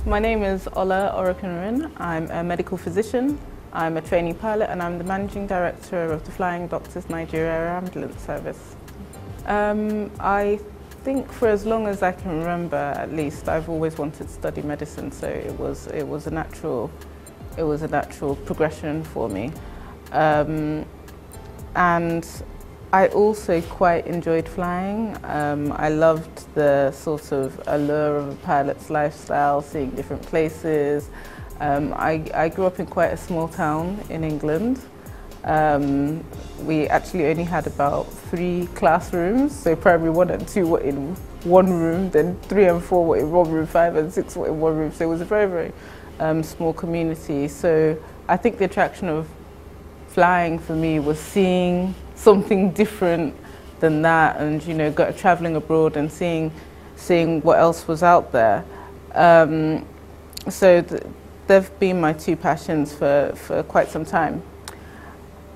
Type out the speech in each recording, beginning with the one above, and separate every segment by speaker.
Speaker 1: My name is Ola Orekunrin. I'm a medical physician, I'm a trainee pilot, and I'm the Managing Director of the Flying Doctors Nigeria Air Ambulance Service. I think for as long as I can remember, at least, I've always wanted to study medicine, so it was a natural progression for me. And I also quite enjoyed flying. I loved the sort of allure of a pilot's lifestyle, seeing different places. I grew up in quite a small town in England. We actually only had about 3 classrooms, so primary 1 and 2 were in one room, then 3 and 4 were in one room, 5 and 6 were in one room, so it was a very, very small community. So I think the attraction of flying for me was seeing something different than that, and traveling abroad and seeing what else was out there. So they've been my 2 passions for quite some time.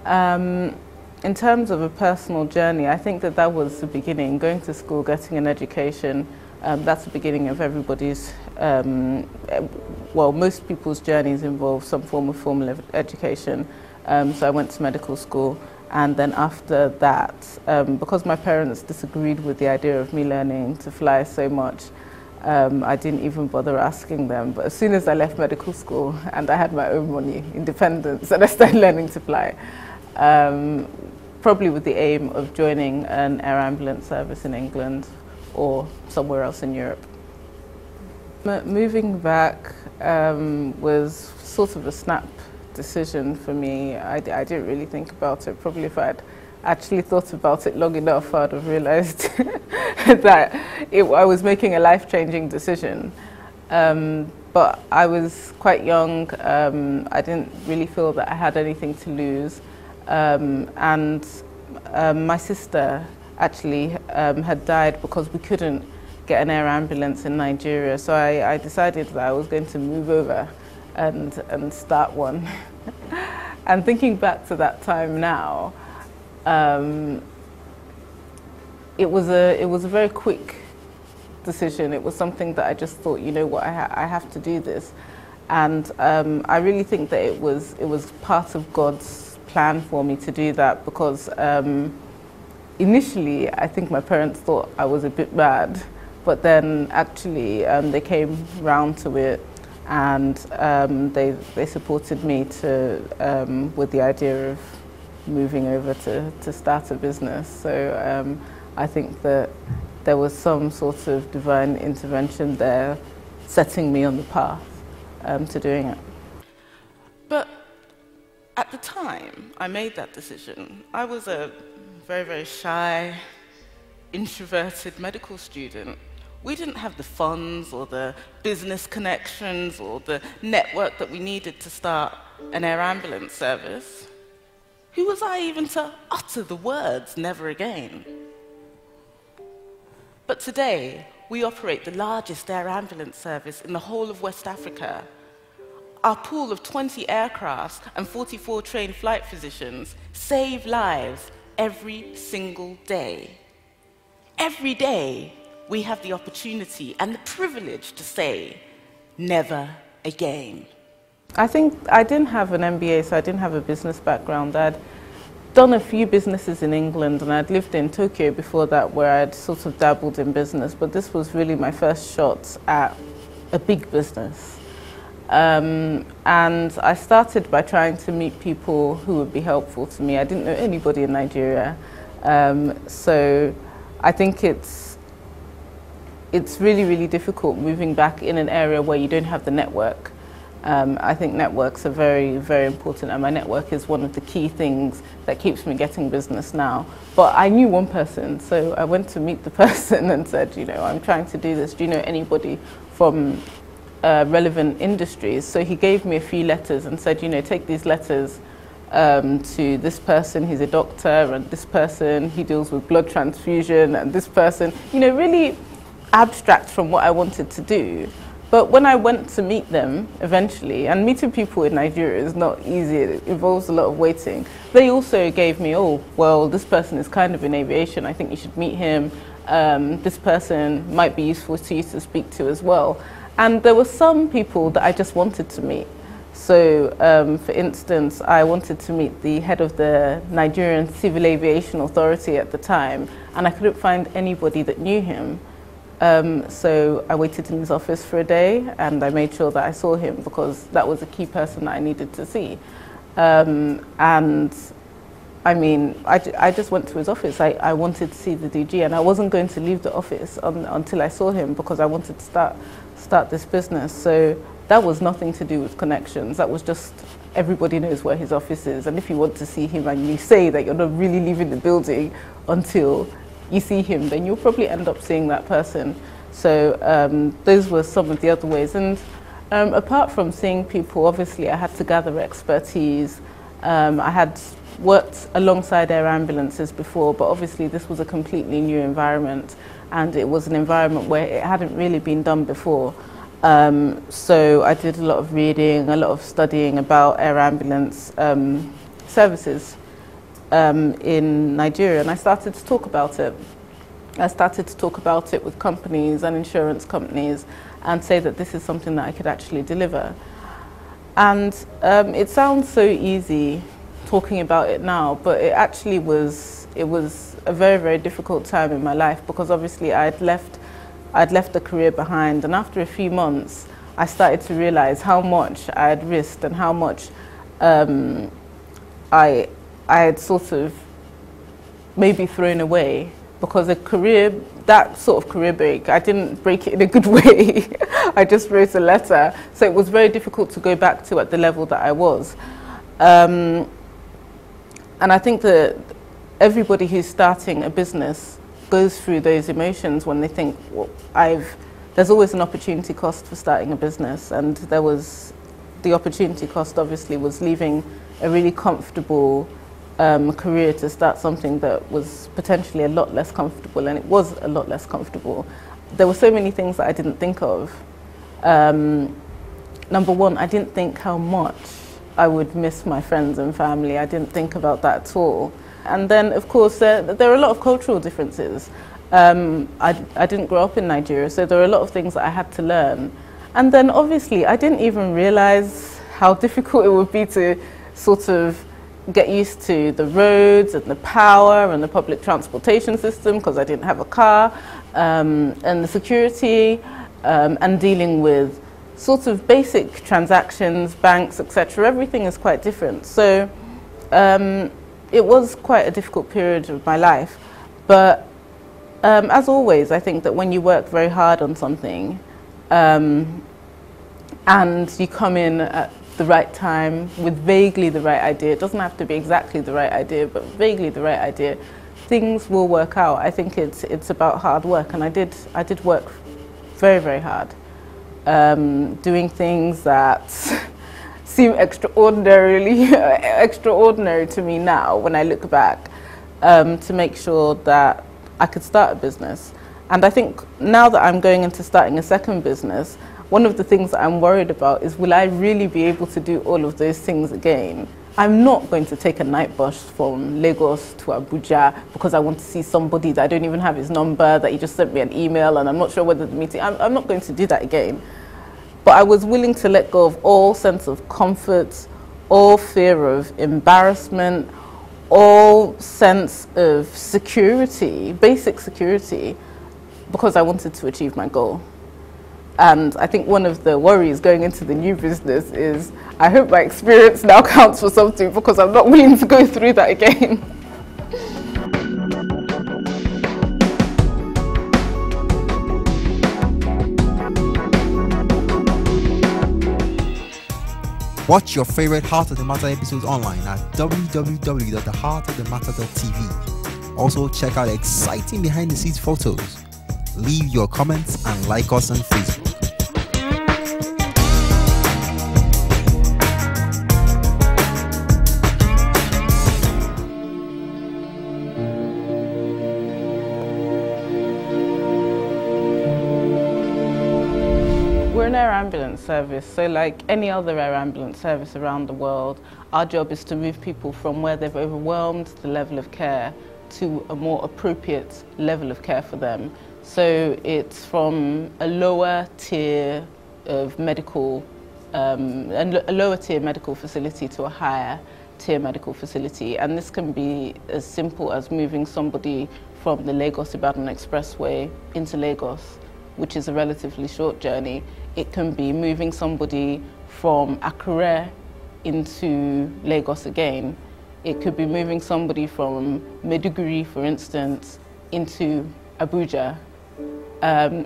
Speaker 1: In terms of a personal journey, I think that was the beginning. Going to school, getting an education, that's the beginning of everybody's, well, most people's journeys involve some form of formal education. So I went to medical school, and then after that, because my parents disagreed with the idea of me learning to fly so much, I didn't even bother asking them. But as soon as I left medical school and I had my own money, independence, and I started learning to fly, probably with the aim of joining an air ambulance service in England or somewhere else in Europe. Moving back was sort of a snap decision for me. I didn't really think about it. Probably if I'd actually thought about it long enough, I'd have realized that I was making a life-changing decision. But I was quite young. I didn't really feel that I had anything to lose. And my sister actually had died because we couldn't get an air ambulance in Nigeria. So I decided that I was going to move over and start one. And thinking back to that time now, it was a very quick decision. It was something that I just thought, you know what, I have to do this. And I really think that it was part of God's plan for me to do that, because initially I think my parents thought I was a bit mad, but then actually they came round to it, and they supported me with the idea of moving over to start a business. So I think that there was some sort of divine intervention there, setting me on the path to doing it. But at the time I made that decision, I was a very, very shy, introverted medical student. We didn't have the funds or the business connections or the network that we needed to start an air ambulance service. Who was I even to utter the words "never again"? But today, we operate the largest air ambulance service in the whole of West Africa. Our pool of 20 aircrafts and 44 trained flight physicians save lives every single day. Every day, we have the opportunity and the privilege to say, "never again." I think I didn't have an MBA, so I didn't have a business background. I'd done a few businesses in England, and I'd lived in Tokyo before that, where I'd sort of dabbled in business, but this was really my first shot at a big business. And I started by trying to meet people who would be helpful to me. I didn't know anybody in Nigeria, so I think it's really, really difficult moving back in an area where you don't have the network. I think networks are very, very important, and my network is one of the key things that keeps me getting business now. But I knew one person, so I went to meet the person and said, I'm trying to do this. Do you know anybody from relevant industries? So he gave me a few letters and said, take these letters to this person, he's a doctor, and this person, he deals with blood transfusion, and this person, really abstract from what I wanted to do. But when I went to meet them eventually, and meeting people in Nigeria is not easy, it involves a lot of waiting, they also gave me, oh, well, this person is kind of in aviation, I think you should meet him. This person might be useful to you to speak to as well. And there were some people that I just wanted to meet. So, for instance, I wanted to meet the head of the Nigerian Civil Aviation Authority at the time, and I couldn't find anybody that knew him. So I waited in his office for a day, and I made sure that I saw him because that was a key person that I needed to see. And I mean, I just went to his office. I wanted to see the DG, and I wasn't going to leave the office until I saw him because I wanted to start this business. So that was nothing to do with connections. That was just everybody knows where his office is, and if you want to see him and you say that you're not really leaving the building until you see him, then you'll probably end up seeing that person. So those were some of the other ways. And apart from seeing people, obviously I had to gather expertise. I had worked alongside air ambulances before, but obviously this was a completely new environment, and it was an environment where it hadn't really been done before. So I did a lot of reading, a lot of studying about air ambulance services in Nigeria, and I started to talk about it. I started to talk about it with companies and insurance companies and say that this is something that I could actually deliver. And it sounds so easy talking about it now, but it actually was a very, very difficult time in my life because obviously I'd left a career behind, and after a few months I started to realize how much I had risked and how much I had sort of maybe thrown away, because that sort of career break, I didn't break it in a good way. I just wrote a letter. So it was very difficult to go back to at the level that I was. And I think that everybody who's starting a business goes through those emotions when they think, well, there's always an opportunity cost for starting a business. And the opportunity cost obviously was leaving a really comfortable career to start something that was potentially a lot less comfortable, and it was a lot less comfortable. There were so many things that I didn't think of. Number one, I didn't think how much I would miss my friends and family. I didn't think about that at all. And then, of course, there are a lot of cultural differences. I didn't grow up in Nigeria, so there are a lot of things that I had to learn. And then, obviously, I didn't even realize how difficult it would be to sort of get used to the roads and the power and the public transportation system, because I didn't have a car, and the security, and dealing with sort of basic transactions, banks, etc. Everything is quite different. So it was quite a difficult period of my life. But as always, I think that when you work very hard on something and you come in at the right time with vaguely the right idea, it doesn't have to be exactly the right idea, but vaguely the right idea, things will work out. I think it's about hard work, and I did work very, very hard, doing things that seem extraordinary to me now when I look back, to make sure that I could start a business. And I think now that I'm going into starting a second business, one of the things that I'm worried about is, will I really be able to do all of those things again? I'm not going to take a night bus from Lagos to Abuja because I want to see somebody that I don't even have his number, that he just sent me an email and I'm not sure whether the meeting, I'm not going to do that again. But I was willing to let go of all sense of comfort, all fear of embarrassment, all sense of security, basic security, because I wanted to achieve my goal. And I think one of the worries going into the new business is, I hope my experience now counts for something, because I'm not willing to go through that again.
Speaker 2: Watch your favorite Heart of the Matter episodes online at www.theheartofthematter.tv. Also, check out exciting behind-the-scenes photos. Leave your comments and like us on Facebook.
Speaker 1: We're an air ambulance service, so like any other air ambulance service around the world, our job is to move people from where they've overwhelmed the level of care to a more appropriate level of care for them. So it's from a lower tier of medical, a lower tier medical facility to a higher tier medical facility. And this can be as simple as moving somebody from the Lagos-Ibadan Expressway into Lagos, which is a relatively short journey. It can be moving somebody from Akure into Lagos again. It could be moving somebody from Maiduguri, for instance, into Abuja.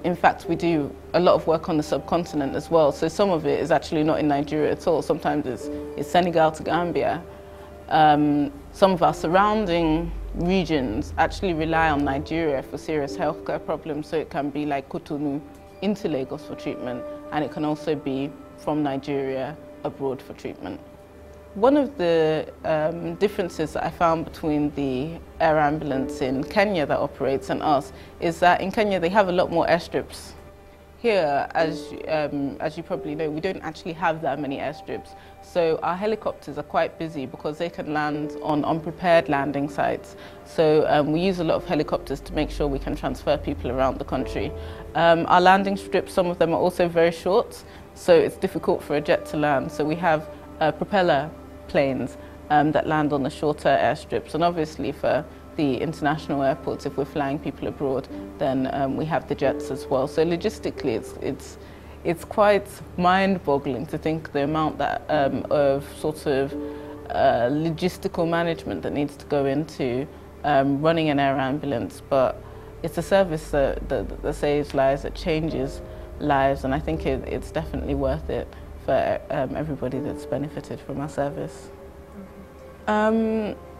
Speaker 1: In fact, we do a lot of work on the subcontinent as well. So some of it is actually not in Nigeria at all. Sometimes it's Senegal to Gambia. Some of our surrounding regions actually rely on Nigeria for serious healthcare problems. So it can be like Cotonou into Lagos for treatment, and it can also be from Nigeria abroad for treatment. One of the differences that I found between the air ambulance in Kenya that operates and us is that in Kenya they have a lot more airstrips. Here, as you probably know, we don't actually have that many airstrips. So our helicopters are quite busy because they can land on unprepared landing sites. So we use a lot of helicopters to make sure we can transfer people around the country. Our landing strips, some of them are also very short, so it's difficult for a jet to land. So we have propeller planes that land on the shorter airstrips, and obviously for the international airports, if we're flying people abroad, then we have the jets as well. So logistically, it's quite mind-boggling to think the amount that of sort of logistical management that needs to go into running an air ambulance. But it's a service that saves lives, that changes lives, and I think it's definitely worth it for everybody that's benefited from our service.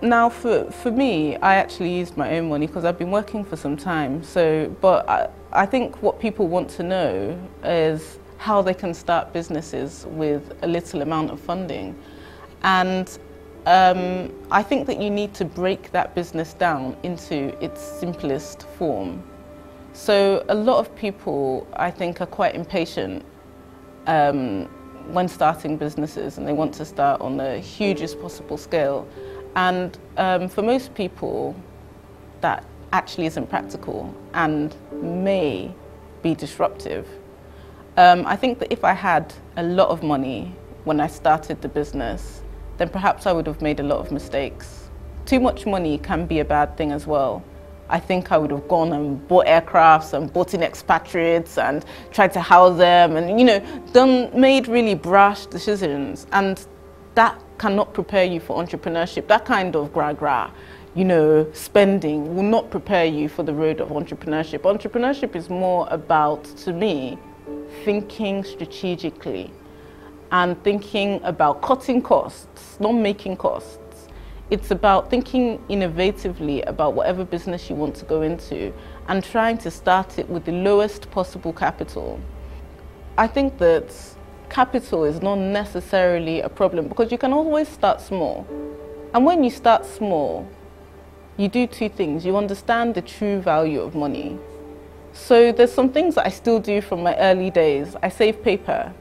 Speaker 1: Now for me, I actually used my own money because I've been working for some time. But I think what people want to know is how they can start businesses with a little amount of funding. And I think that you need to break that business down into its simplest form. So a lot of people, I think, are quite impatient when starting businesses, and they want to start on the hugest possible scale. And for most people, that actually isn't practical and may be disruptive. I think that if I had a lot of money when I started the business, then perhaps I would have made a lot of mistakes. Too much money can be a bad thing as well. I think I would have gone and bought aircrafts and bought in expatriates and tried to house them and, you know, made really brash decisions. And that cannot prepare you for entrepreneurship. That kind of gra-gra, you know, spending will not prepare you for the road of entrepreneurship. Entrepreneurship is more about, to me, thinking strategically and thinking about cutting costs, not making costs. It's about thinking innovatively about whatever business you want to go into and trying to start it with the lowest possible capital. I think that capital is not necessarily a problem because you can always start small. And when you start small, you do two things. You understand the true value of money. So there's some things that I still do from my early days. I save paper.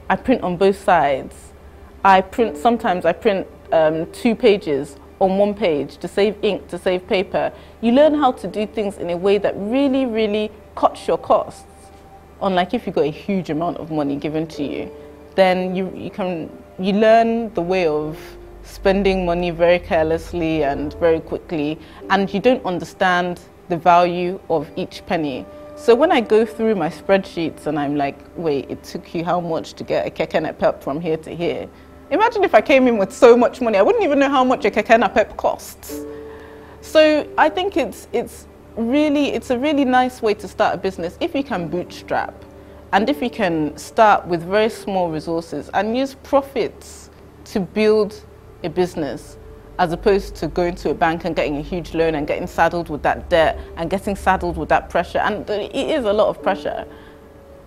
Speaker 1: I print on both sides. Sometimes I print 2 pages on 1 page to save ink, to save paper. You learn how to do things in a way that really, really cuts your costs. Unlike if you got a huge amount of money given to you, then you learn the way of spending money very carelessly and very quickly, and you don't understand the value of each penny. So when I go through my spreadsheets and I'm like, wait, it took you how much to get a keke napep from here to here? Imagine if I came in with so much money, I wouldn't even know how much a keke napep costs. So I think it's a really nice way to start a business if you can bootstrap and if you can start with very small resources and use profits to build a business, as opposed to going to a bank and getting a huge loan and getting saddled with that debt and getting saddled with that pressure. And it is a lot of pressure.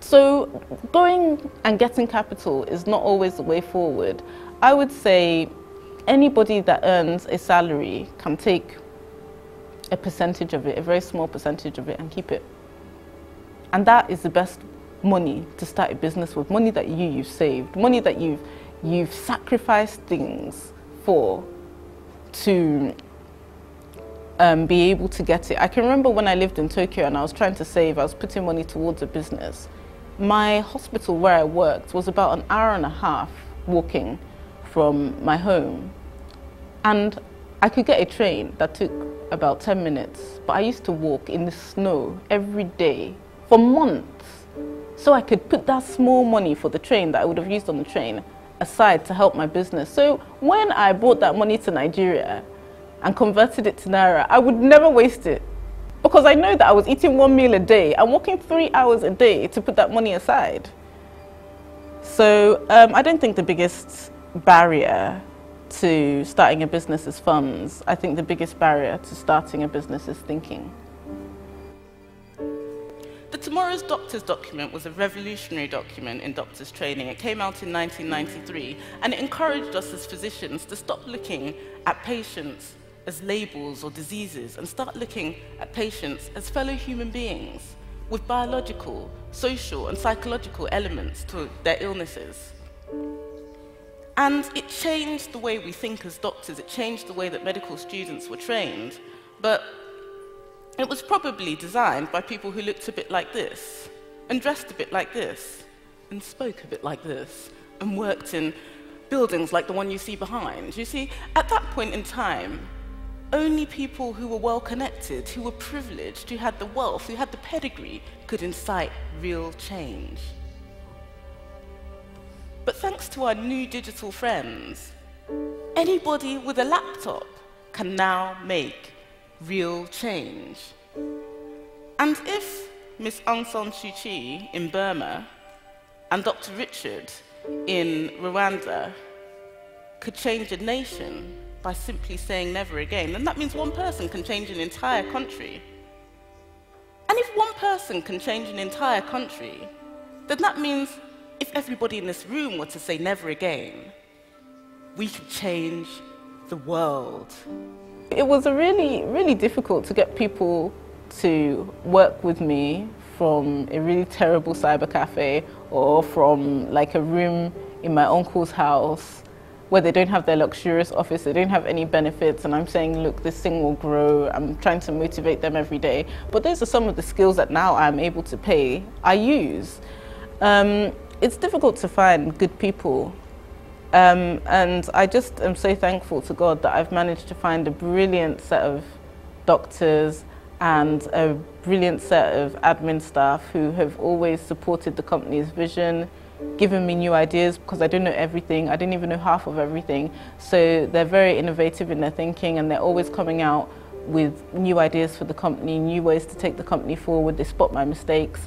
Speaker 1: So going and getting capital is not always the way forward. I would say anybody that earns a salary can take a percentage of it, a very small percentage of it, and keep it. And that is the best money to start a business with, money that you've saved, money that you've sacrificed things for to be able to get it. I can remember when I lived in Tokyo and I was trying to save, I was putting money towards a business. My hospital where I worked was about an hour and a half walking from my home. And I could get a train that took about 10 minutes, but I used to walk in the snow every day for months. So I could put that small money for the train that I would have used on the train aside to help my business. So when I brought that money to Nigeria and converted it to Naira, I would never waste it. Because I know that I was eating 1 meal a day and working 3 hours a day to put that money aside. So I don't think the biggest barrier to starting a business is funds. I think the biggest barrier to starting a business is thinking. The Tomorrow's Doctors document was a revolutionary document in doctors' training. It came out in 1993, and it encouraged us as physicians to stop looking at patients as labels or diseases and start looking at patients as fellow human beings with biological, social, and psychological elements to their illnesses. And it changed the way we think as doctors. It changed the way that medical students were trained. But it was probably designed by people who looked a bit like this, and dressed a bit like this, and spoke a bit like this, and worked in buildings like the one you see behind. You see, at that point in time, only people who were well-connected, who were privileged, who had the wealth, who had the pedigree, could incite real change. But thanks to our new digital friends, anybody with a laptop can now make real change. And if Miss Aung San Suu Kyi in Burma and Dr. Richard in Rwanda could change a nation by simply saying never again, then that means one person can change an entire country. And if one person can change an entire country, then that means if everybody in this room were to say never again, we could change the world. It was really difficult to get people to work with me from a really terrible cyber cafe or from like a room in my uncle's house where they don't have their luxurious office, they don't have any benefits, and I'm saying, look, this thing will grow. I'm trying to motivate them every day. But those are some of the skills that now I'm able to I use. It's difficult to find good people. And I just am so thankful to God that I've managed to find a brilliant set of doctors and a brilliant set of admin staff who have always supported the company's vision, given me new ideas, because I don't know everything. I didn't even know half of everything. So they're very innovative in their thinking, and they're always coming out with new ideas for the company, new ways to take the company forward. They spot my mistakes.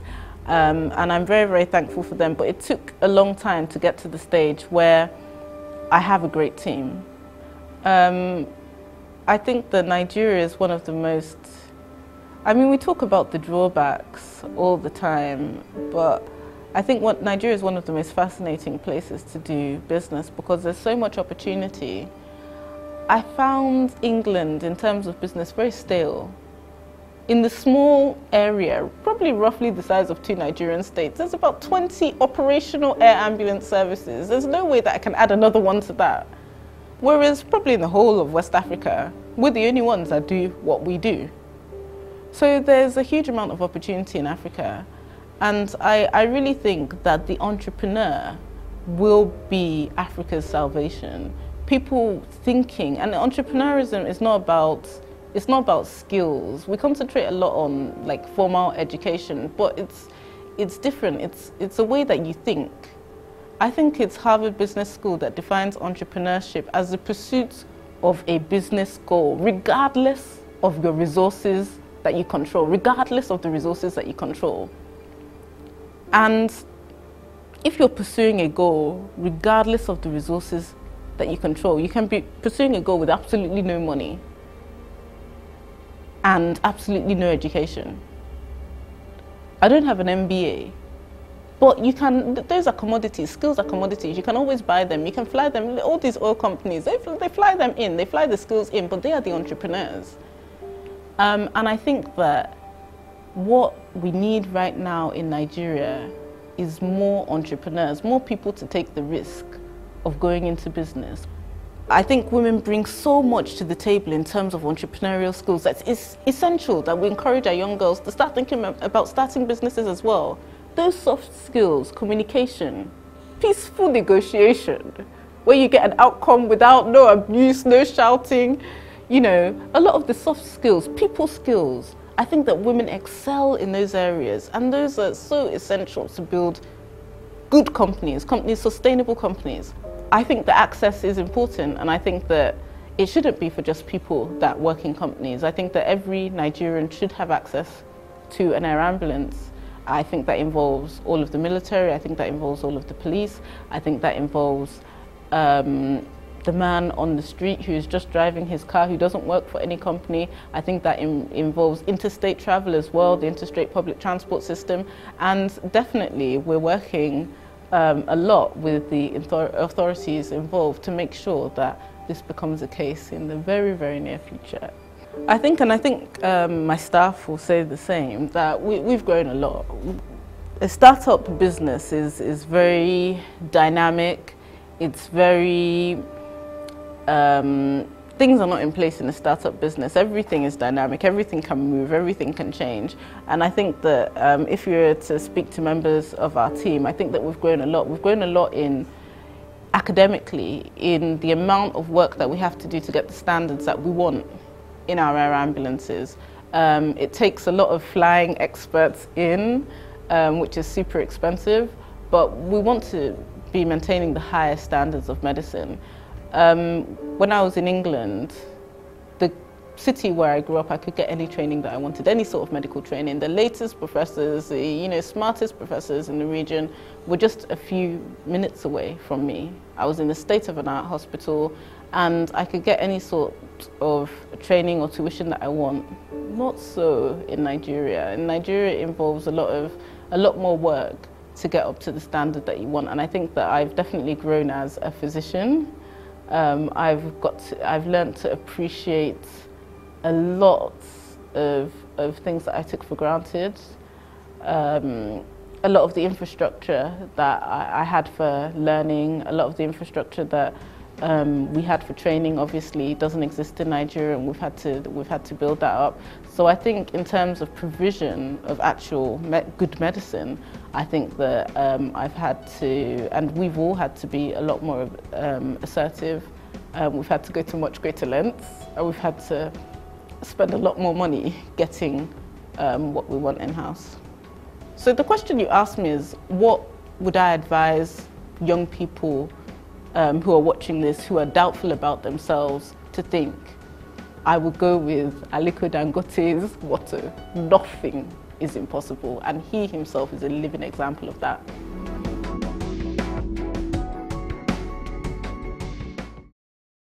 Speaker 1: And I'm very thankful for them. But it took a long time to get to the stage where I have a great team. I think that Nigeria is one of the most, I mean, we talk about the drawbacks all the time, but I think Nigeria is one of the most fascinating places to do business because there's so much opportunity. I found England, in terms of business, very stale. In the small area, probably roughly the size of 2 Nigerian states, there's about 20 operational air ambulance services. There's no way that I can add another one to that. Whereas probably in the whole of West Africa, we're the only ones that do what we do. So there's a huge amount of opportunity in Africa. And I really think that the entrepreneur will be Africa's salvation. People thinking, and entrepreneurism is not about skills. We concentrate a lot on like formal education, but it's different. It's a way that you think. I think it's Harvard Business School that defines entrepreneurship as the pursuit of a business goal, regardless of your resources that you control, regardless of the resources that you control. And if you're pursuing a goal, regardless of the resources that you control, you can be pursuing a goal with absolutely no money and absolutely no education. I don't have an MBA, but you can, those are commodities, skills are commodities. You can always buy them, you can fly them. All these oil companies, they fly them in, they fly the skills in, but they are the entrepreneurs. And I think that what we need right now in Nigeria is more entrepreneurs, more people to take the risk of going into business. I think women bring so much to the table in terms of entrepreneurial skills that it's essential that we encourage our young girls to start thinking about starting businesses as well. those soft skills, communication, peaceful negotiation, where you get an outcome without no abuse, no shouting, you know, a lot of the soft skills, people skills, I think that women excel in those areas, and those are so essential to build good companies, sustainable companies. I think that access is important, and I think that it shouldn't be for just people that work in companies. I think that every Nigerian should have access to an air ambulance. I think that involves all of the military, I think that involves all of the police, I think that involves the man on the street who is just driving his car, who doesn't work for any company. I think that involves interstate travel as well, the interstate public transport system, and definitely we're working a lot with the authorities involved to make sure that this becomes a case in the very, very near future. I think my staff will say the same, that we've grown a lot. A startup business is very dynamic, it's very, things are not in place in a startup business. Everything is dynamic, everything can move, everything can change. And I think that if you were to speak to members of our team, I think that we've grown a lot. We've grown a lot in academically, in the amount of work that we have to do to get the standards that we want in our air ambulances. It takes a lot of flying experts in, which is super expensive, but we want to be maintaining the highest standards of medicine. When I was in England, the city where I grew up, I could get any training that I wanted, any sort of medical training. The latest professors, the smartest professors in the region were just a few minutes away from me. I was in the state-of-the-art hospital, and I could get any sort of training or tuition that I want. Not so in Nigeria. In Nigeria, it involves a lot more work to get up to the standard that you want, and I think that I've definitely grown as a physician. I've learned to appreciate a lot of things that I took for granted. A lot of the infrastructure that I had for learning, a lot of the infrastructure that we had for training obviously doesn't exist in Nigeria, and we've had to build that up. So I think in terms of provision of actual good medicine, I think that I've had to, and we've all had to be a lot more assertive. We've had to go to much greater lengths, and we've had to spend a lot more money getting what we want in-house. So the question you asked me is, what would I advise young people who are watching this, who are doubtful about themselves, to think? I would go with Aliko Dangote's motto: nothing is impossible, and he himself is a living example of that.